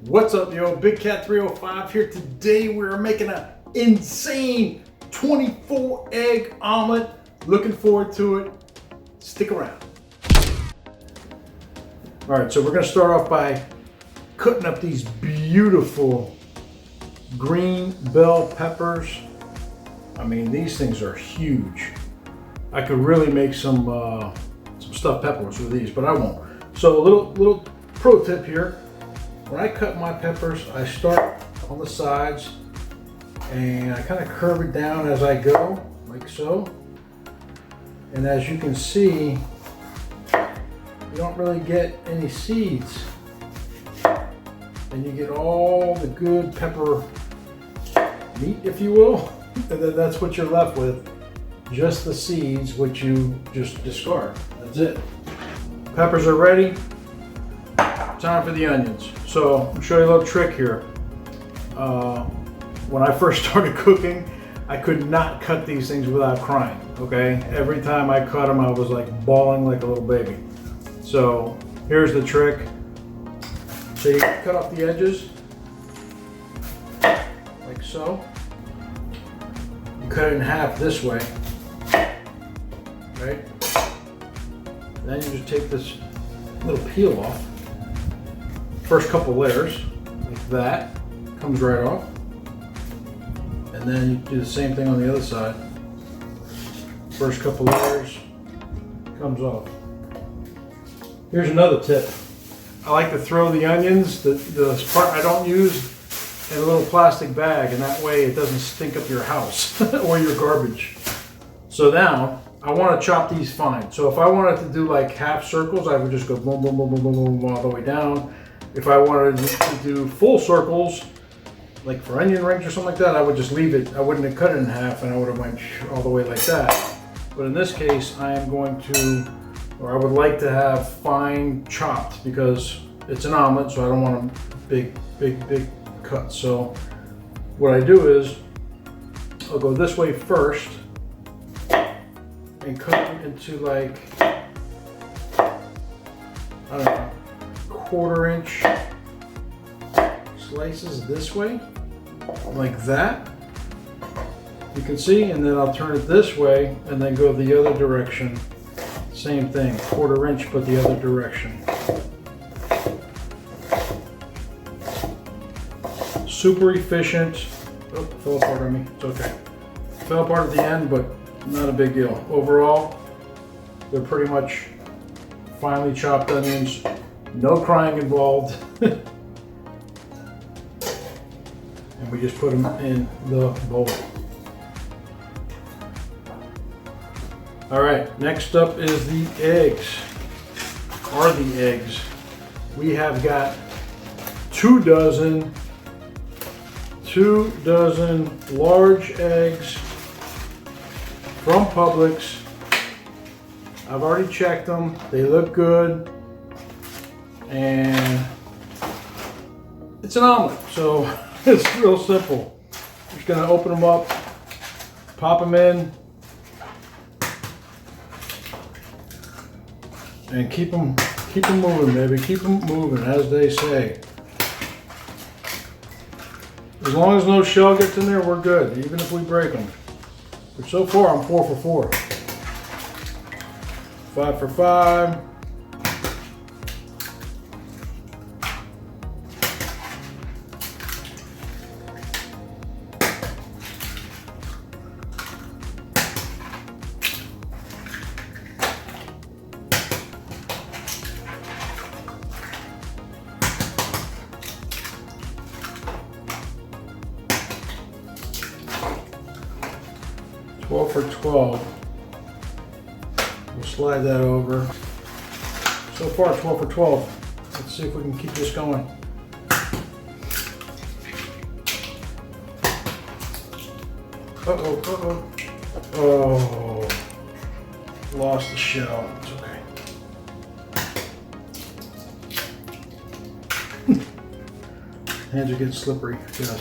What's up, yo? Big Cat 305 here. Today we're making an insane 24 egg omelet. Looking forward to it. Stick around. All right, so we're gonna start off by cutting up these beautiful green bell peppers. I mean, these things are huge. I could really make some stuffed peppers with these, but I won't. So a little pro tip here. When I cut my peppers, I start on the sides and I kind of curve it down as I go, like so. And as you can see, you don't really get any seeds. And you get all the good pepper meat, if you will. And then that's what you're left with. Just the seeds, which you just discard. That's it. Peppers are ready. Time for the onions. So I'll show you a little trick here. When I first started cooking, I could not cut these things without crying, okay? Every time I cut them, I was like bawling like a little baby. So here's the trick. So you cut off the edges, like so. You cut it in half this way, right? Then you just take this little peel off. First couple layers, like that, comes right off. And then you do the same thing on the other side. First couple layers, comes off. Here's another tip. I like to throw the onions, the part I don't use, in a little plastic bag, and that way it doesn't stink up your house or your garbage. So now, I want to chop these fine. So if I wanted to do like half circles, I would just go boom, boom, boom, boom, boom, boom, all the way down. If I wanted to do full circles, like for onion rings or something like that, I would just leave it. I wouldn't have cut it in half and I would have went all the way like that. But in this case, I am going to, or I would like to have fine chopped because it's an omelet, so I don't want a big cut. So what I do is, I'll go this way first and cut them into like, I don't know, 1/4 inch slices this way, like that. You can see, and then I'll turn it this way and then go the other direction. Same thing, 1/4 inch, but the other direction. Super efficient. Oh, fell apart on me, it's okay. Fell apart at the end, but not a big deal. Overall, they're pretty much finely chopped onions. No crying involved. And we just put them in the bowl. All right, next up is the eggs. We have got 2 dozen large eggs from Publix. I've already checked them. They look good. And it's an omelet, so it's real simple. Just gonna open them up, pop them in, and keep them moving, baby. Keep them moving, as they say. As long as no shell gets in there, we're good, even if we break them. But so far, I'm 4 for 4. 5 for 5. For 12. We'll slide that over. So far, 12 for 12. Let's see if we can keep this going. Oh, lost the shell. It's okay. Hands are getting slippery, yes.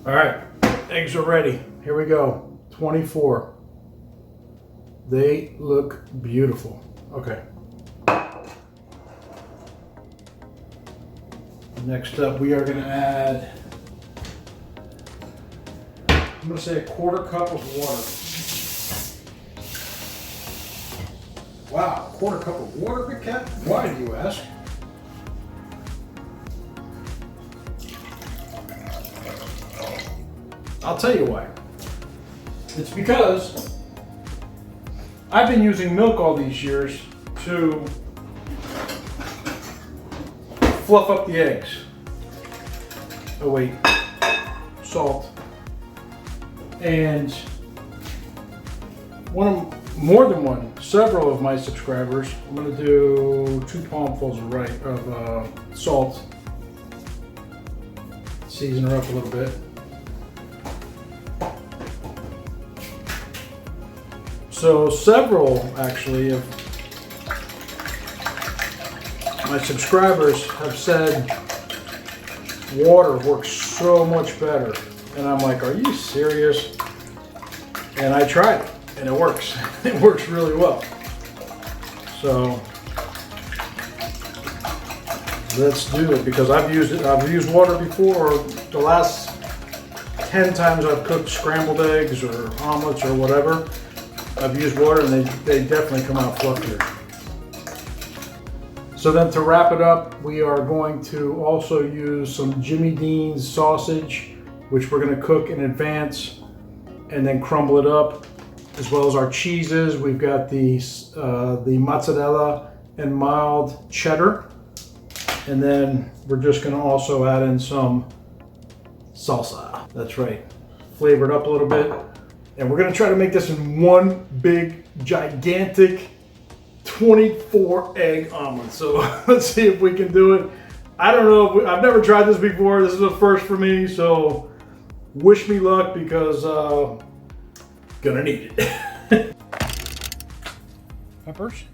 All right, eggs are ready. Here we go. 24. They look beautiful. Okay. Next up, we are going to add, I'm going to say, a quarter cup of water. Wow, a quarter cup of water, Big Cat? Why, do you ask? I'll tell you why. It's because I've been using milk all these years to fluff up the eggs. Oh wait, salt. And several of my subscribers, I'm gonna do 2 palmfuls of salt. Season her up a little bit. So several, actually, of my subscribers have said water works so much better. And I'm like, are you serious? And I tried it, and it works. It works really well. So let's do it, because I've used it. I've used water before. The last 10 times I've cooked scrambled eggs or omelets or whatever, I've used water, and they definitely come out fluffier. So then, to wrap it up, we are going to also use some Jimmy Dean's sausage, which we're going to cook in advance and then crumble it up, as well as our cheeses. We've got the mozzarella and mild cheddar, and then we're just going to also add in some salsa. That's right, flavor it up a little bit. And we're going to try to make this in one big, gigantic 24 egg omelet. So let's see if we can do it. I don't know. I've never tried this before. This is a first for me. So wish me luck, because gonna need it. Peppers.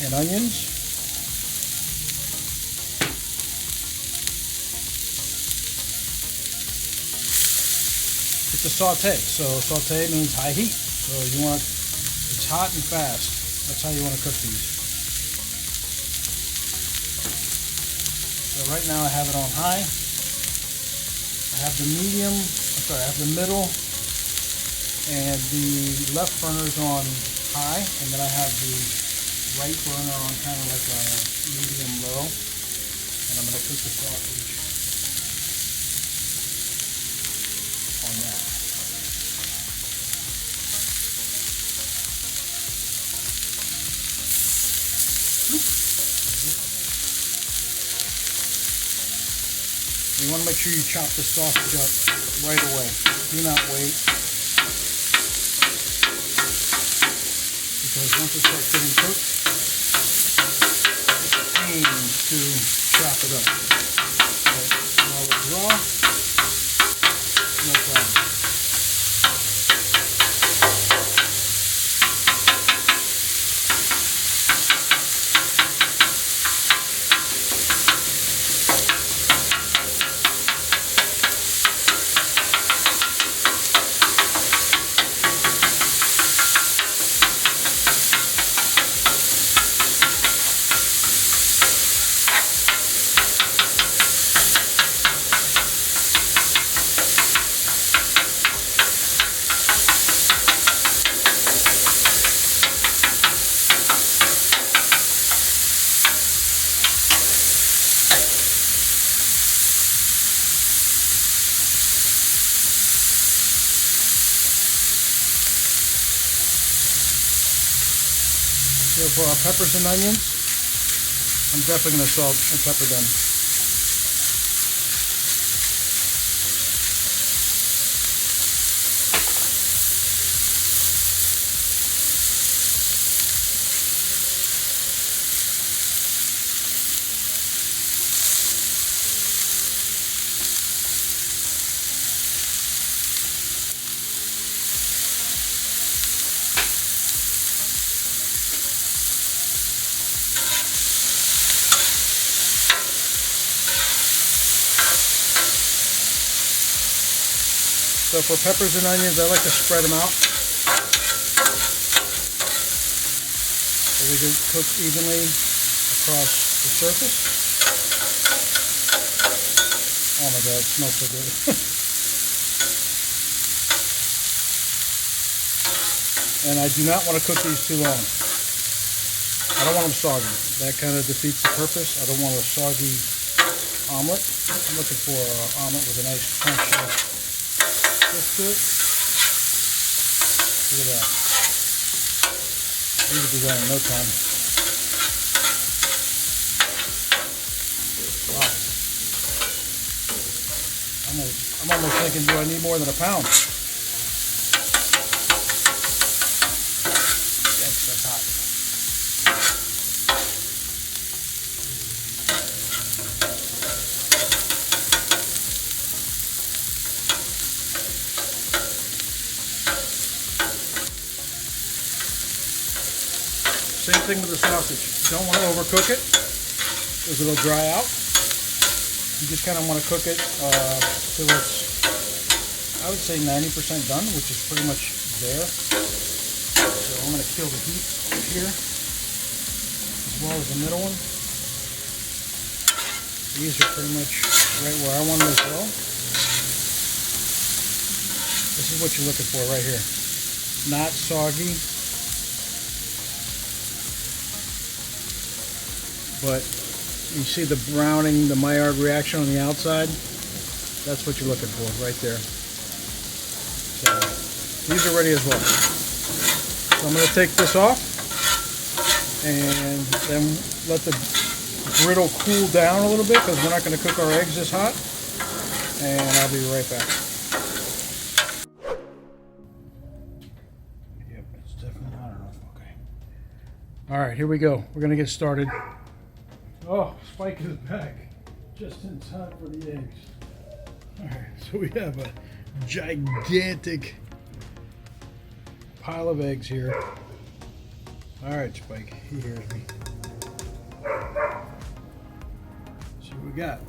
And onions. It's a saute, so saute means high heat. So you want, it's hot and fast. That's how you want to cook these. So right now I have it on high. I have the medium, I have the middle, and the left burner is on high, and then I have the right burner on kind of like a medium low. And I'm going to cook the sausage on that. You want to make sure you chop the sausage up right away. Do not wait, because once it starts getting cooked, it's aimed to chop it up. But while it's raw, no problem. So for our peppers and onions, I'm definitely going to salt and pepper them. So for peppers and onions, I like to spread them out so they can cook evenly across the surface. Oh my God, it smells so good. And I do not want to cook these too long. I don't want them soggy. That kind of defeats the purpose. I don't want a soggy omelet. I'm looking for an omelet with a nice crunch twist to it. Look at that. These will be done in no time. Wow. I'm almost thinking, do I need more than a pound? Yikes, that's hot. Same thing with the sausage. You don't want to overcook it because it'll dry out. You just kind of want to cook it till it's, I would say 90% done, which is pretty much there. So I'm going to kill the heat over here as well as the middle one. These are pretty much right where I want them as well. This is what you're looking for right here. Not soggy, but you see the browning, the Maillard reaction on the outside. That's what you're looking for right there. So these are ready as well. So I'm going to take this off and then let the griddle cool down a little bit because we're not going to cook our eggs this hot. And I'll be right back. Yep, it's definitely hot enough. Okay. All right, here we go. We're going to get started. Oh, Spike is back just in time for the eggs. All right, so we have a gigantic pile of eggs here. All right, Spike, he hears me. See what we got.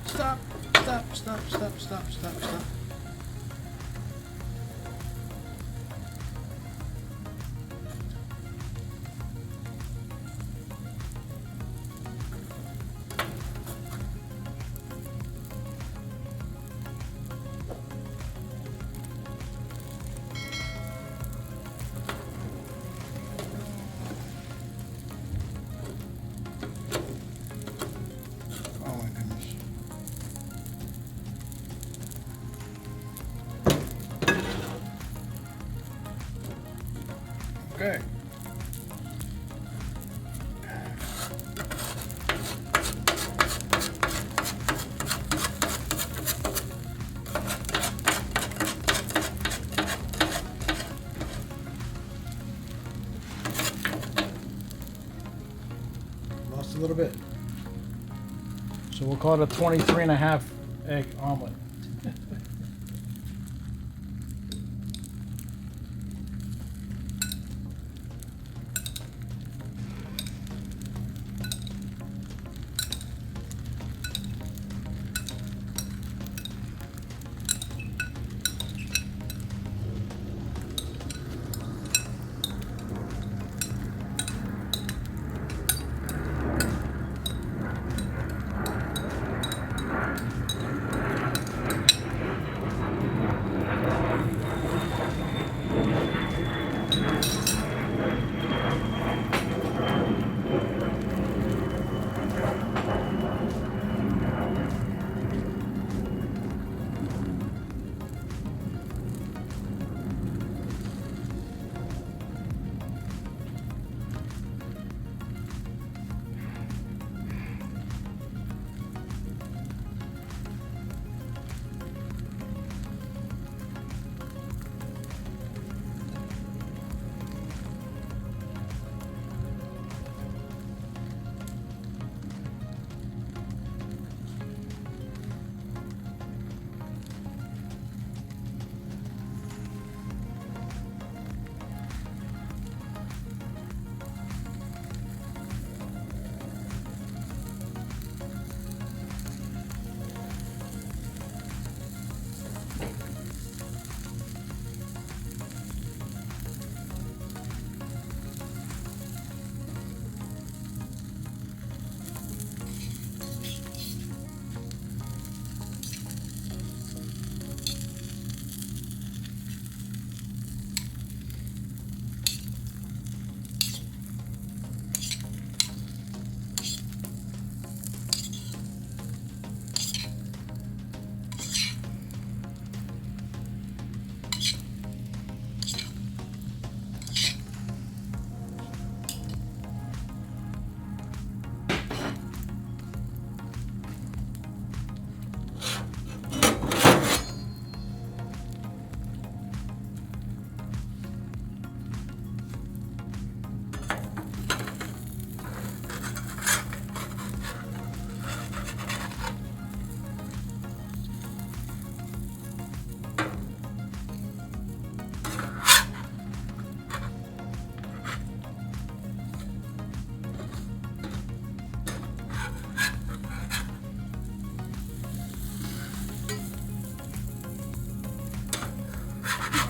Stop, stop, stop, stop, stop, stop, stop. Okay. Lost a little bit. So we'll call it a 23.5 egg omelet.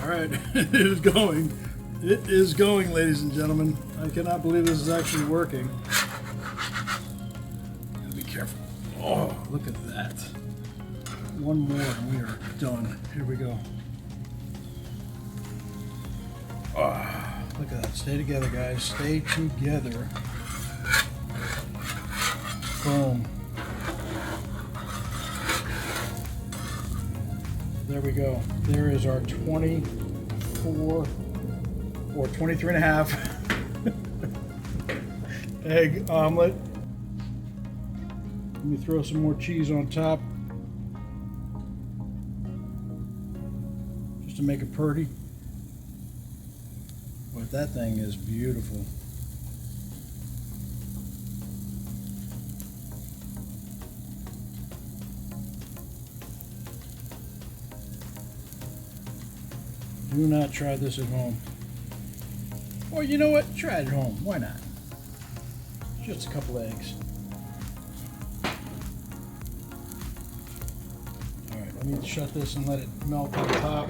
All right, it is going. It is going, ladies and gentlemen. I cannot believe this is actually working. Gotta be careful. Oh, look at that. One more and we are done. Here we go. Oh, look at that. Stay together, guys. Stay together. Boom. There we go. There is our 24 or 23 and a half egg omelet. Let me throw some more cheese on top just to make it pretty. But that thing is beautiful. Do not try this at home. Or you know what? Try it at home. Why not? Just a couple eggs. Alright, let me shut this and let it melt on top.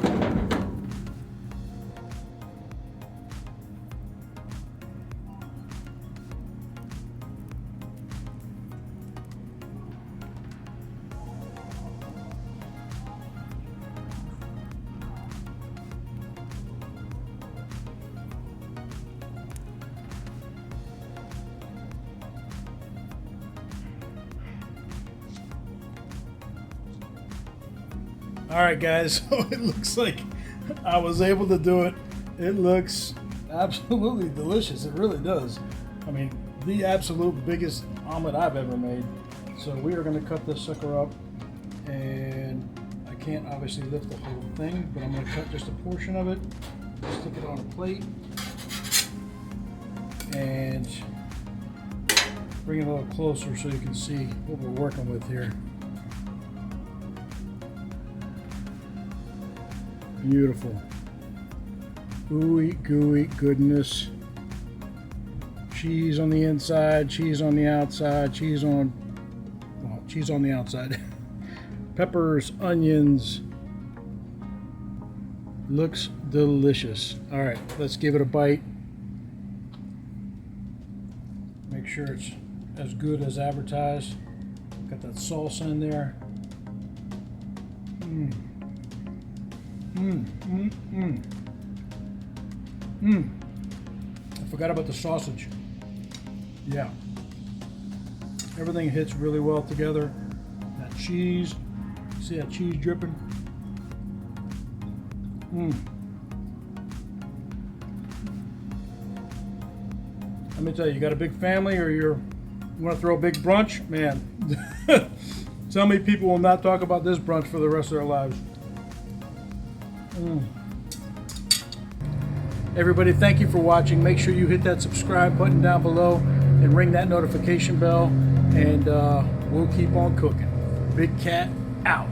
All right, guys, so it looks like I was able to do it. It looks absolutely delicious. It really does. I mean, the absolute biggest omelet I've ever made. So we are going to cut this sucker up, and I can't obviously lift the whole thing, but I'm going to cut just a portion of it, stick it on a plate, and bring it a little closer so you can see what we're working with here. Beautiful. Ooey gooey goodness. Cheese on the inside, cheese on the outside, cheese on the outside. Peppers, onions. Looks delicious. All right, let's give it a bite. Make sure it's as good as advertised. Got that salsa in there. I forgot about the sausage. Yeah. Everything hits really well together. That cheese. See that cheese dripping? Let me tell you, you got a big family or you want to throw a big brunch? Man, so many people will not talk about this brunch for the rest of their lives. Everybody, thank you for watching. Make sure you hit that subscribe button down below and ring that notification bell, and we'll keep on cooking. Big Cat out.